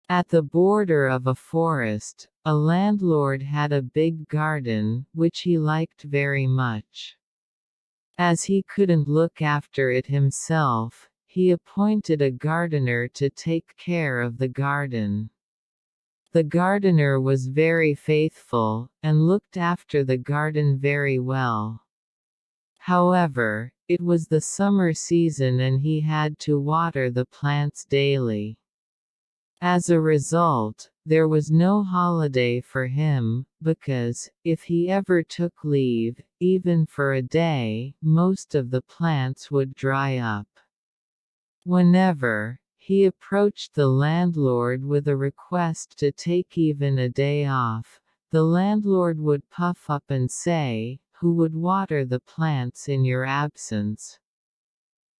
At the border of a forest, a landlord had a big garden, which he liked very much. As he couldn't look after it himself, he appointed a gardener to take care of the garden. The gardener was very faithful, and looked after the garden very well. However, it was the summer season and he had to water the plants daily. As a result, there was no holiday for him, because, if he ever took leave, even for a day, most of the plants would dry up. Whenever he approached the landlord with a request to take even a day off, the landlord would puff up and say, "Who would water the plants in your absence?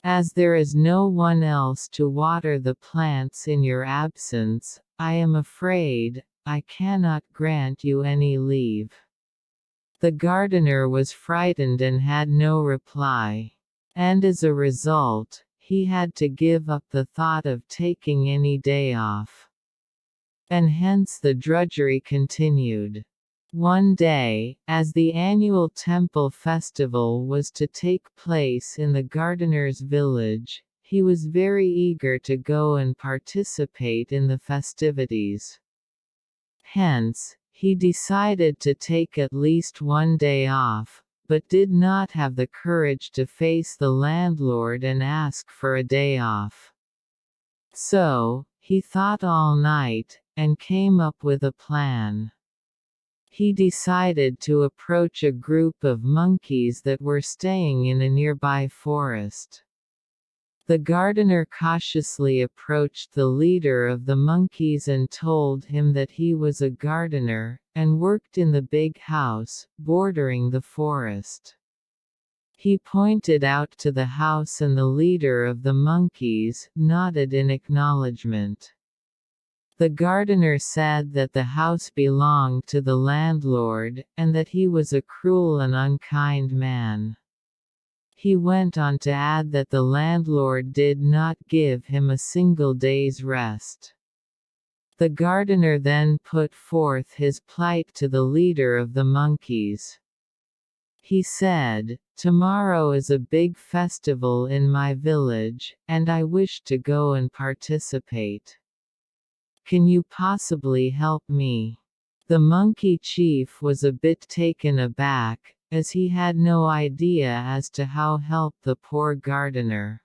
As there is no one else to water the plants in your absence, I am afraid I cannot grant you any leave." The gardener was frightened and had no reply. And as a result, he had to give up the thought of taking any day off. And hence the drudgery continued. One day, as the annual temple festival was to take place in the gardener's village, he was very eager to go and participate in the festivities. Hence, he decided to take at least one day off, but did not have the courage to face the landlord and ask for a day off. So, he thought all night, and came up with a plan. He decided to approach a group of monkeys that were staying in a nearby forest. The gardener cautiously approached the leader of the monkeys and told him that he was a gardener, and worked in the big house, bordering the forest. He pointed out to the house and the leader of the monkeys nodded in acknowledgement. The gardener said that the house belonged to the landlord, and that he was a cruel and unkind man. He went on to add that the landlord did not give him a single day's rest. The gardener then put forth his plight to the leader of the monkeys. He said, "Tomorrow is a big festival in my village, and I wish to go and participate. Can you possibly help me?" The monkey chief was a bit taken aback, as he had no idea as to how help the poor gardener.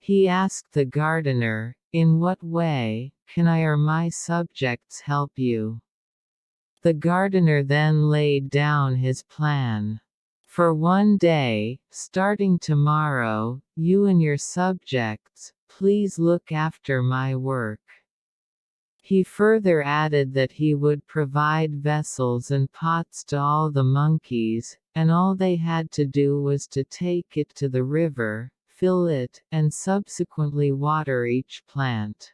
He asked the gardener, "In what way can I or my subjects help you?" The gardener then laid down his plan. "For one day, starting tomorrow, you and your subjects, please look after my work." He further added that he would provide vessels and pots to all the monkeys, and all they had to do was to take it to the river, fill it, and subsequently water each plant.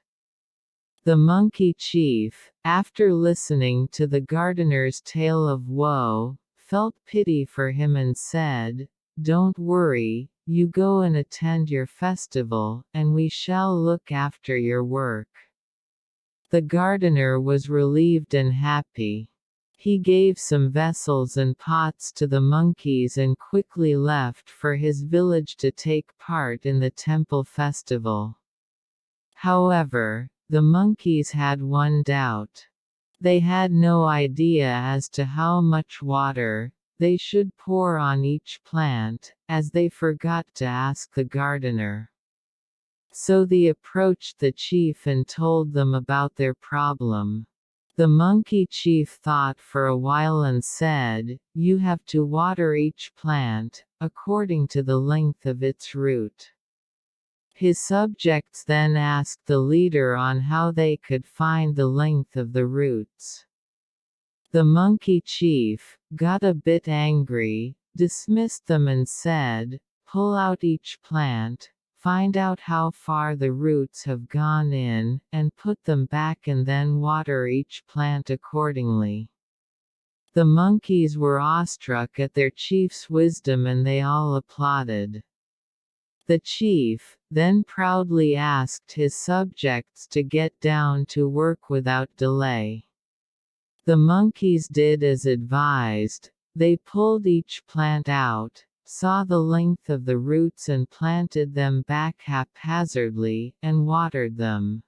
The monkey chief, after listening to the gardener's tale of woe, felt pity for him and said, "Don't worry, you go and attend your festival, and we shall look after your work." The gardener was relieved and happy. He gave some vessels and pots to the monkeys and quickly left for his village to take part in the temple festival. However, the monkeys had one doubt. They had no idea as to how much water they should pour on each plant, as they forgot to ask the gardener. So they approached the chief and told them about their problem. The monkey chief thought for a while and said, "You have to water each plant, according to the length of its root." His subjects then asked the leader on how they could find the length of the roots. The monkey chief got a bit angry, dismissed them and said, "Pull out each plant, find out how far the roots have gone in, and put them back and then water each plant accordingly." The monkeys were awestruck at their chief's wisdom and they all applauded. The chief, then proudly asked his subjects to get down to work without delay. The monkeys did as advised. They pulled each plant out, saw the length of the roots and planted them back haphazardly, and watered them.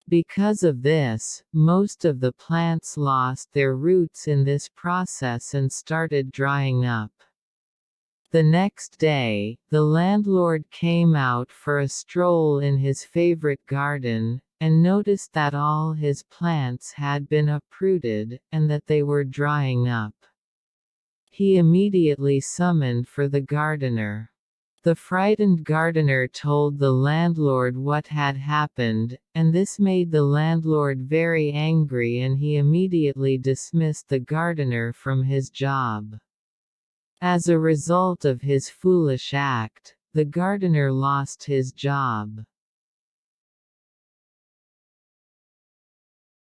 Because of this, most of the plants lost their roots in this process and started drying up. The next day, the landlord came out for a stroll in his favorite garden, and noticed that all his plants had been uprooted, and that they were drying up. He immediately summoned for the gardener. The frightened gardener told the landlord what had happened, and this made the landlord very angry, and he immediately dismissed the gardener from his job. As a result of his foolish act, the gardener lost his job.